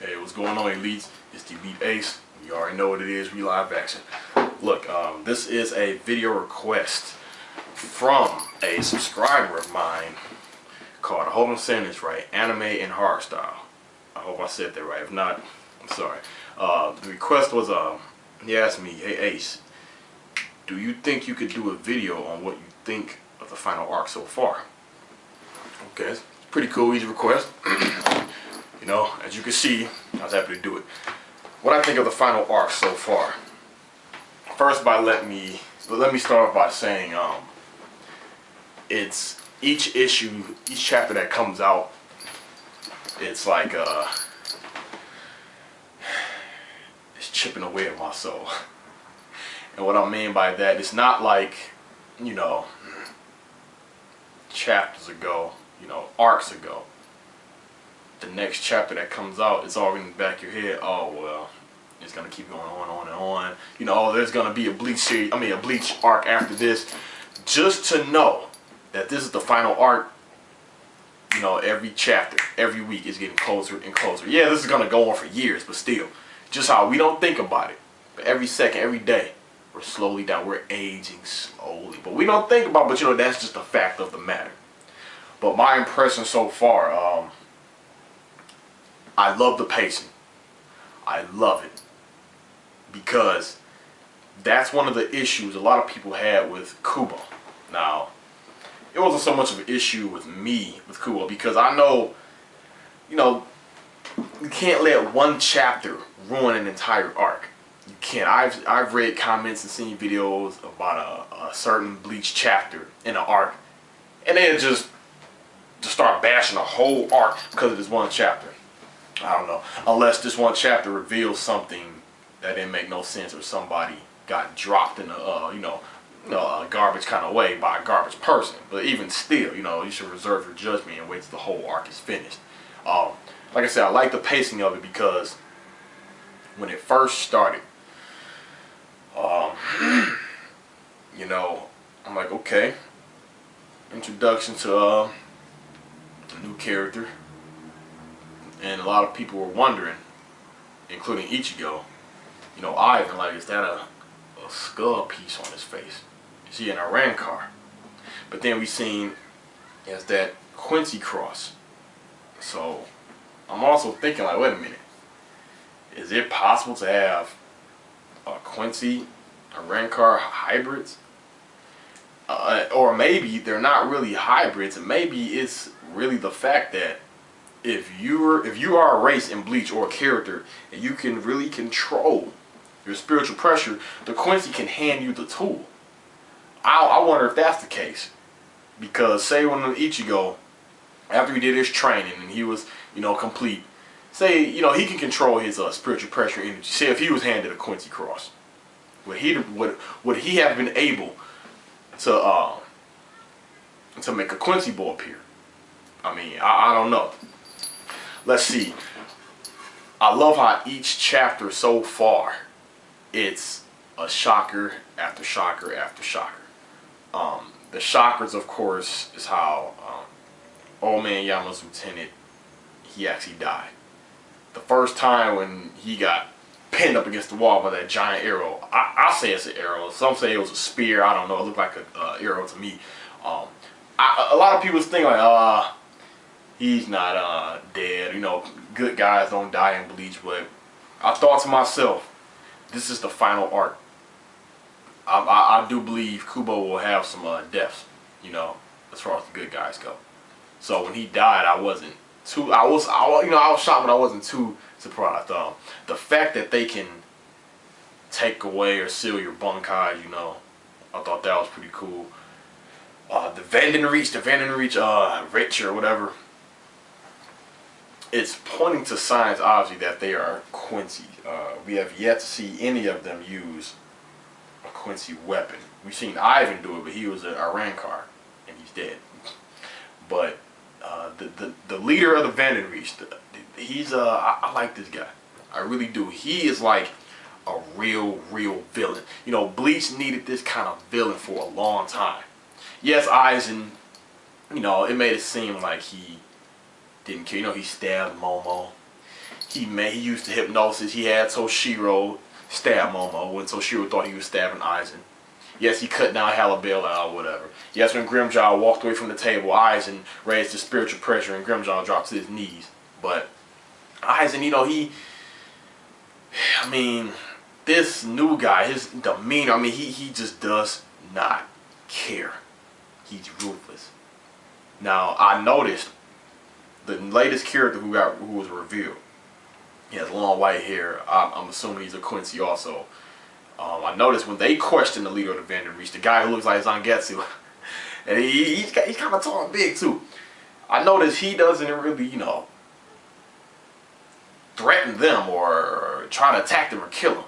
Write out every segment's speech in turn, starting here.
Hey, what's going on, elites? It's the Elite Ace. You already know what it is. We live action. Look, this is a video request from a subscriber of mine called, I hope I'm saying this right, AnimeandHardstyle. I hope I said that right. If not, I'm sorry. The request was, he asked me, hey Ace, do you think you could do a video on what you think of the final arc so far? Okay, it's pretty cool, easy request. You know, as you can see, I was happy to do it. What I think of the final arc so far. First, let me start off by saying, it's each issue, each chapter that comes out, it's like it's chipping away at my soul. And what I mean by that, it's not like, you know, chapters ago, you know, arcs ago. The next chapter that comes out, it's already in the back of your head. Oh well, it's gonna keep going on and on. You know, oh, there's gonna be a Bleach series. I mean, a Bleach arc after this. Just to know that this is the final arc. You know, every chapter, every week is getting closer and closer. Yeah, this is gonna go on for years, but still, just how we don't think about it. But every second, every day, we're slowly down. We're aging slowly, but we don't think about it. But you know, that's just a fact of the matter. But my impression so far, I love the pacing. I love it. Because that's one of the issues a lot of people had with Kubo. Now, it wasn't so much of an issue with me with Kubo because I know, you know, you can't let one chapter ruin an entire arc. You can't. I've read comments and seen videos about a certain Bleach chapter in an arc, and they just start bashing a whole arc because of this one chapter. I don't know, unless this one chapter reveals something that didn't make no sense, or somebody got dropped in a garbage kind of way by a garbage person. But even still, you know, you should reserve your judgment and wait till the whole arc is finished. Like I said, I like the pacing of it because when it first started, you know, I'm like, okay, introduction to a new character. And a lot of people were wondering, including Ichigo, you know, Ivan, like, is that a skull piece on his face? Is he in a Rancor? But then we seen as that Quincy cross. So I'm also thinking, like, wait a minute, is it possible to have a Quincy, a Rancor hybrids? Or maybe they're not really hybrids, and maybe it's really the fact that if you are a race in Bleach or a character and you can really control your spiritual pressure, the Quincy can hand you the tool. I wonder if that's the case, because say when Ichigo, after he did his training and he was, you know, complete, say, you know, he can control his spiritual pressure energy. Say if he was handed a Quincy cross, would he have been able to make a Quincy bow appear? I mean, I don't know. Let's see. I love how each chapter so far, it's a shocker after shocker after shocker. The shockers, of course, is how old man Yama's lieutenant, he actually died. The first time when he got pinned up against the wall by that giant arrow, I say it's an arrow. Some say it was a spear. I don't know. It looked like an arrow to me. A lot of people think like, he's not dead. You know, good guys don't die in Bleach. But I thought to myself, this is the final arc. I do believe Kubo will have some deaths, you know, as far as the good guys go. So when he died, I was shocked, but I wasn't too surprised. The fact that they can take away or seal your bunkai, you know, I thought that was pretty cool. The Vanden Reach, Rich or whatever, it's pointing to signs, obviously, that they are Quincy. We have yet to see any of them use a Quincy weapon. We've seen Ivan do it, but he was a Rancor, and he's dead. But the leader of the Vanden Reach, he's I like this guy. I really do. He is like a real villain. You know, Bleach needed this kind of villain for a long time. Yes, Aizen, you know, it made it seem like he didn't care. You know, he stabbed Momo. he used the hypnosis. He had Toshiro stab Momo when Toshiro thought he was stabbing Aizen. Yes, he cut down Halabel or whatever. Yes, when Grimjaw walked away from the table, Aizen raised his spiritual pressure and Grimjaw dropped to his knees. But Aizen, you know, I mean, this new guy, his demeanor, I mean, he just does not care. He's ruthless. Now, I noticed the latest character who was revealed. He has long white hair. I'm assuming he's a Quincy also. I noticed when they questioned the leader of the Vandal Reach, the guy who looks like Zangetsu, and he's kind of tall and big too. I noticed he doesn't really, you know, threaten them or try to attack them or kill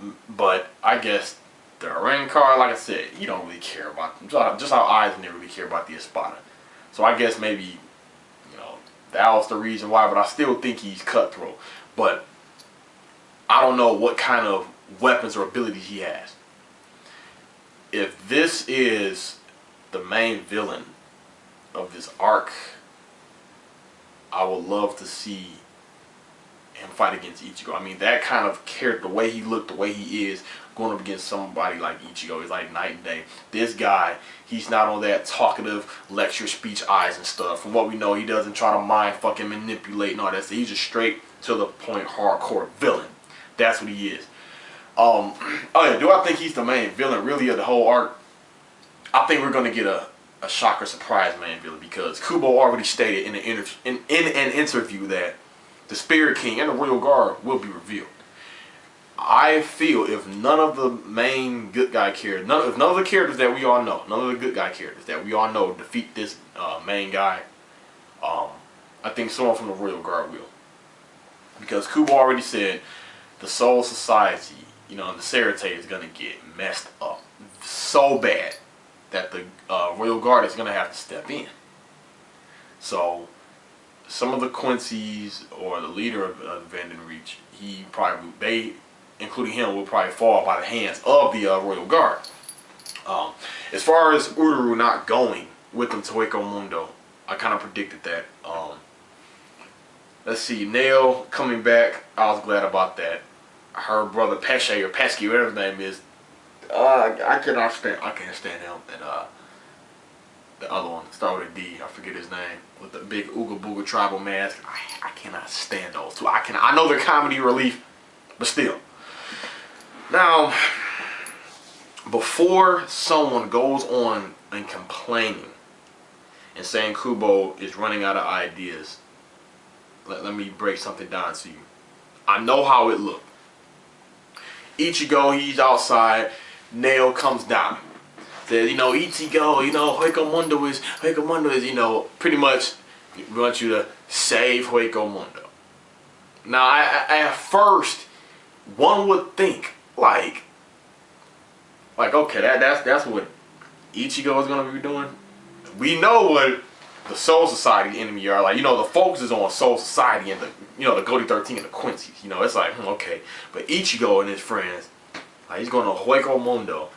them. But I guess the Rancor, like I said, you don't really care about them. Just how Aizen didn't really care about the Espada. So I guess maybe, you know, that was the reason why. But I still think he's cutthroat. But I don't know what kind of weapons or abilities he has. If this is the main villain of this arc, I would love to see him fight against Ichigo. I mean, that kind of character, the way he looked, the way he is, going up against somebody like Ichigo is like night and day. This guy, he's not on that talkative lecture speech eyes and stuff. From what we know, he doesn't try to mind fucking manipulate and all that stuff. He's just straight to the point hardcore villain. That's what he is. Oh yeah, do I think he's the main villain really of the whole arc? I think we're gonna get a shocker surprise main villain, because Kubo already stated in an interview that the Spirit King and the Royal Guard will be revealed. I feel if none of the main good guy characters, if none of the characters that we all know, none of the good guy characters that we all know defeat this main guy, I think someone from the Royal Guard will. Because Kubo already said the Soul Society, you know, the Serite is going to get messed up so bad that the Royal Guard is going to have to step in. So some of the Quincy's or the leader of Vandal Reach, they, including him, will probably fall by the hands of the Royal Guard. As far as Ururu not going with them to Hueco Mundo, I kind of predicted that. Let's see, Nail coming back, I was glad about that. Her brother Pesce or Pesky, whatever his name is, I can't stand him. And the other one, start with a D, I forget his name, with the big Ooga Booga tribal mask. I cannot stand those two. I know they're comedy relief, but still. Now, before someone goes on and complaining and saying Kubo is running out of ideas, let me break something down to you. I know how it looked. Ichigo, he's outside. Nail comes down. Says, you know, Ichigo, you know, Hueco Mundo is, you know, pretty much we want you to save Hueco Mundo. Now, at first, one would think, like okay, that's what Ichigo is gonna be doing. We know what the Soul Society enemy are like. You know, the focus is on Soul Society and the, you know, the Goldie 13 and the Quincy's. You know, it's like, okay, but Ichigo and his friends, like, he's going to Hueco Mundo,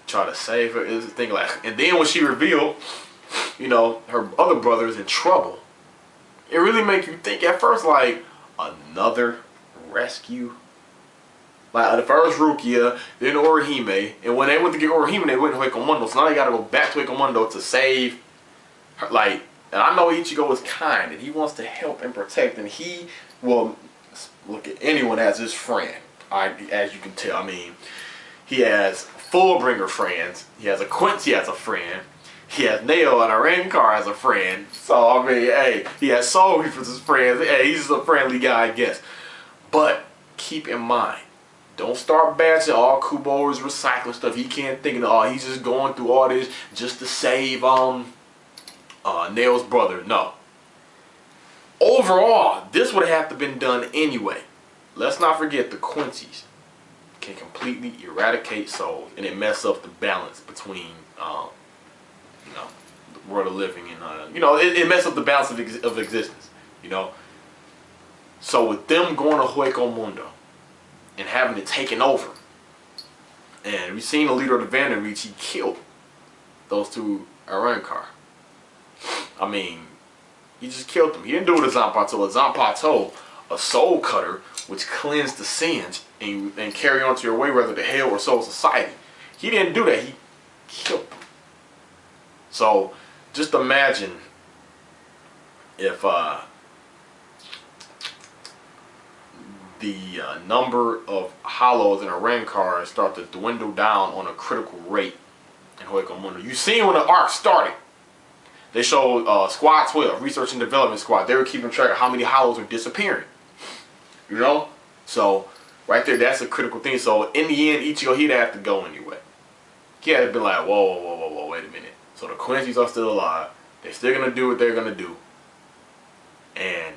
try to save her. It's a thing like, and then when she revealed, you know, her other brother is in trouble, it really makes you think at first, like, another rescue. Like, the first Rukia, then Orihime, and when they went to get Orihime, they went to Hueco Mundo, so now they got to go back to Hueco Mundo to save her, like. And I know Ichigo is kind, and he wants to help and protect, and he will look at anyone as his friend. As you can tell, I mean, he has Fullbringer friends. He has a Quincy as a friend. He has Nail and a Rancor as a friend. So, I mean, hey, he has Soul Reapers as friends. Hey, he's just a friendly guy, I guess. But keep in mind, don't start bashing all Kubo is recycling stuff. He can't think of, oh, he's just going through all this just to save Nail's brother. No. Overall, this would have to been done anyway. Let's not forget the Quincy's can completely eradicate souls, and it mess up the balance between, you know, the world of living and, you know, it mess up the balance of existence, you know. So with them going to Hueco Mundo and having it taken over, and we've seen the leader of the Vandal Reach, he killed those two Arankar. I mean, he just killed them. He didn't do it to Zanpato. Zanpato a soul cutter, which cleansed the sins and carry on to your way, whether to hell or soul society. He didn't do that. He killed them. So just imagine if the number of hollows in a rank card start to dwindle down on a critical rate in Hueco Mundo. You seen when the arc started, they showed Squad 12, Research and Development Squad. They were keeping track of how many hollows are disappearing. You know? So, right there, that's a critical thing. So, in the end, Ichigo, he'd have to go anyway. He had to be like, whoa, wait a minute. So, the Quincy's are still alive. They're still going to do what they're going to do. And,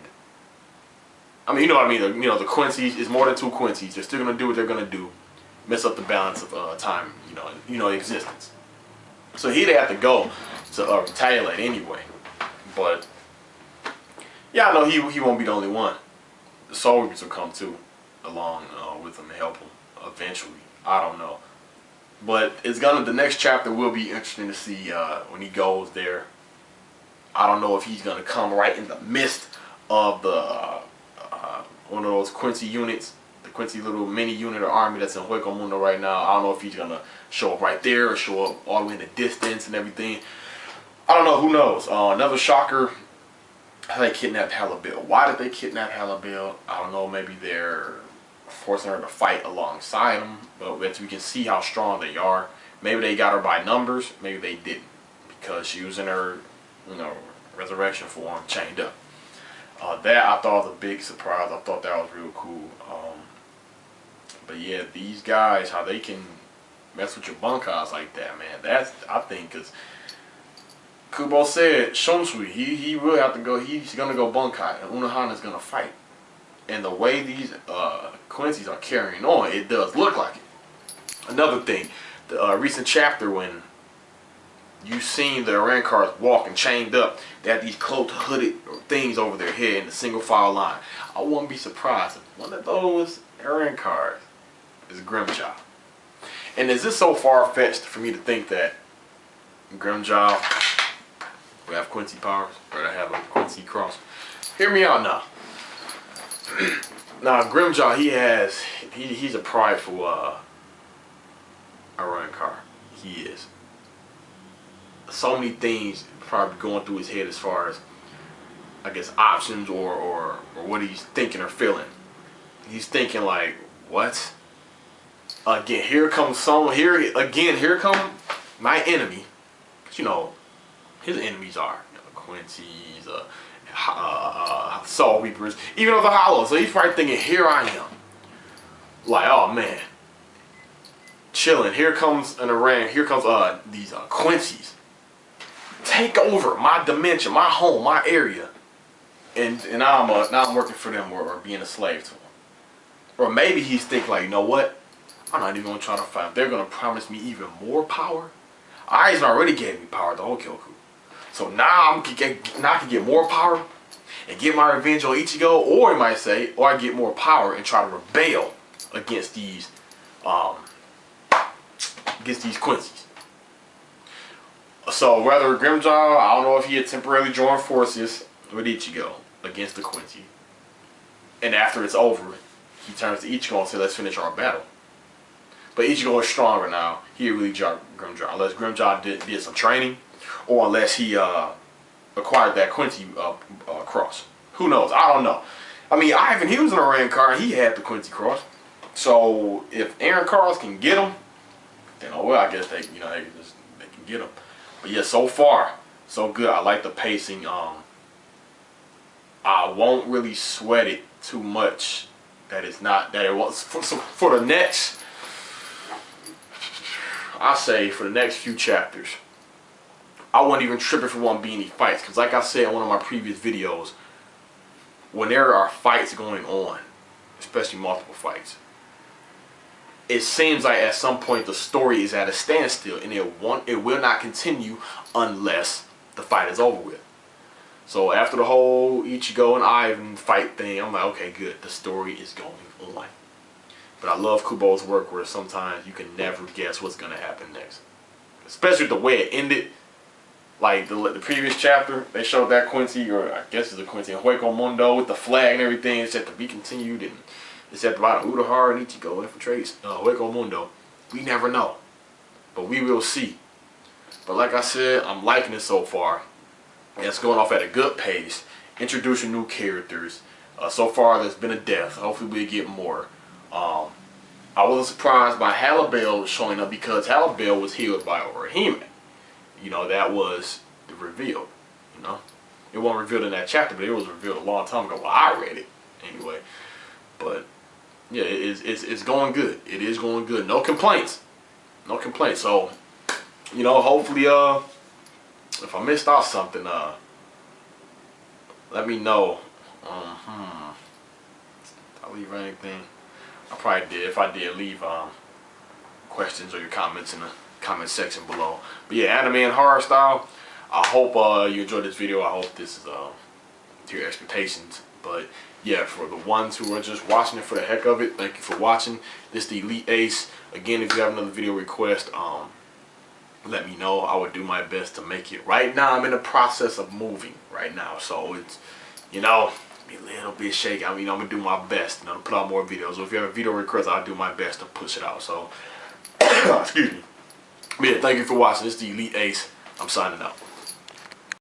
I mean, you know what I mean? You know, the Quincy's is more than two Quincy's. They're still going to do what they're going to do. Mess up the balance of time, you know, existence. So, he'd have to go to retaliate anyway. But, yeah, I know he won't be the only one. The Soul Reapers will come too, along with him and help him eventually. I don't know, but the next chapter will be interesting to see when he goes there. I don't know if he's gonna come right in the midst of the one of those Quincy units, the Quincy little mini unit or army that's in Hueco Mundo right now. I don't know if he's gonna show up right there or show up all the way in the distance and everything. I don't know. Who knows? Another shocker. They kidnapped Halibel. Why did they kidnap Halibel? I don't know. Maybe they're forcing her to fight alongside them. But we can see how strong they are. Maybe they got her by numbers. Maybe they didn't, because she was in her, resurrection form, chained up. That I thought was a big surprise. I thought that was real cool. But yeah, these guys, how they can mess with your bunkers like that, man. That's, I think, because Kubo said Shonsui, he will have to go. He's gonna go Bunkai, and Unohana's gonna fight. And the way these Quincy's are carrying on, it does look like it. Another thing, the recent chapter when you seen the Rancars walking chained up, they had these cloaked hooded things over their head in the single file line. I wouldn't be surprised if one of those Rancars is Grimjaw. And is this so far fetched for me to think that Grimjaw we have Quincy powers, or to have a Quincy cross? Hear me out now. Now Grimjaw, he's a prideful Rancor. He is. So many things probably going through his head as far as, I guess, options or what he's thinking or feeling. He's thinking like, what? Again, here comes someone. Here come my enemy. But his enemies are Quincy's, Soul Reapers, even though the Hollow. So he's probably thinking, here I am. Like, oh man, chilling. Here comes an Iran. Here comes these Quincy's. Take over my dimension, my home, my area, and now I'm working for them or being a slave to them. Or maybe he's thinking like, you know what? I'm not even gonna try to fight. They're gonna promise me even more power. Aizen already gave me power, the Okyoku. So now I can get more power and get my revenge on Ichigo, or he might say, or I get more power and try to rebel against these Quincy's. So whether Grimjaw, I don't know if he had temporarily joined forces with Ichigo against the Quincy, and after it's over, he turns to Ichigo and says, let's finish our battle. But Ichigo is stronger now. He really dropped Grimjaw, unless Grimjaw did some training, or unless he acquired that Quincy cross. Who knows? I don't know. I mean, Ivan, he was in a Rancor, he had the Quincy cross. So if Aaron Carls can get him, then oh well, I guess they can get him. But yeah, so far so good. I like the pacing. I won't really sweat it too much. That it was for the next. I say for the next few chapters, I wasn't even tripping for one being any fights, because like I said in one of my previous videos, when there are fights going on, especially multiple fights, it seems like at some point the story is at a standstill, and it will not continue unless the fight is over with. So after the whole Ichigo and Ivan fight thing, I'm like, okay, good, the story is going on. But I love Kubo's work where sometimes you can never guess what's going to happen next. Especially the way it ended. Like the previous chapter, they showed that Quincy, or I guess it's a Quincy, and Hueco Mundo with the flag and everything. It said to be continued, and it said at the bottom, Urahara and Ichigo infiltrates Hueco Mundo. We never know, but we will see. But like I said, I'm liking it so far. It's going off at a good pace, introducing new characters. So far, there's been a death. Hopefully, we'll get more. I wasn't surprised by Halibel showing up because Halibel was healed by Orihime. You know, that was revealed. You know, it wasn't revealed in that chapter, but it was revealed a long time ago. Well, I read it anyway. But yeah, it's going good. It is going good. No complaints. No complaints. So, you know, hopefully, if I missed out something, let me know. I leave anything? I probably did. If I did, leave questions or your comments in the comment section below. But yeah, Anime and Hardstyle. I hope you enjoyed this video. I hope this is to your expectations. But yeah, for the ones who are just watching it for the heck of it, thank you for watching. This is the Elite Ace. Again, if you have another video request, let me know. I would do my best to make it. Right now, I'm in the process of moving right now, so it's, you know, be a little bit shaky. I mean, I'm gonna do my best, you know, to put out more videos. So if you have a video request, I'll do my best to push it out. So, excuse me. But yeah, thank you for watching. This is the Elite Ace. I'm signing out.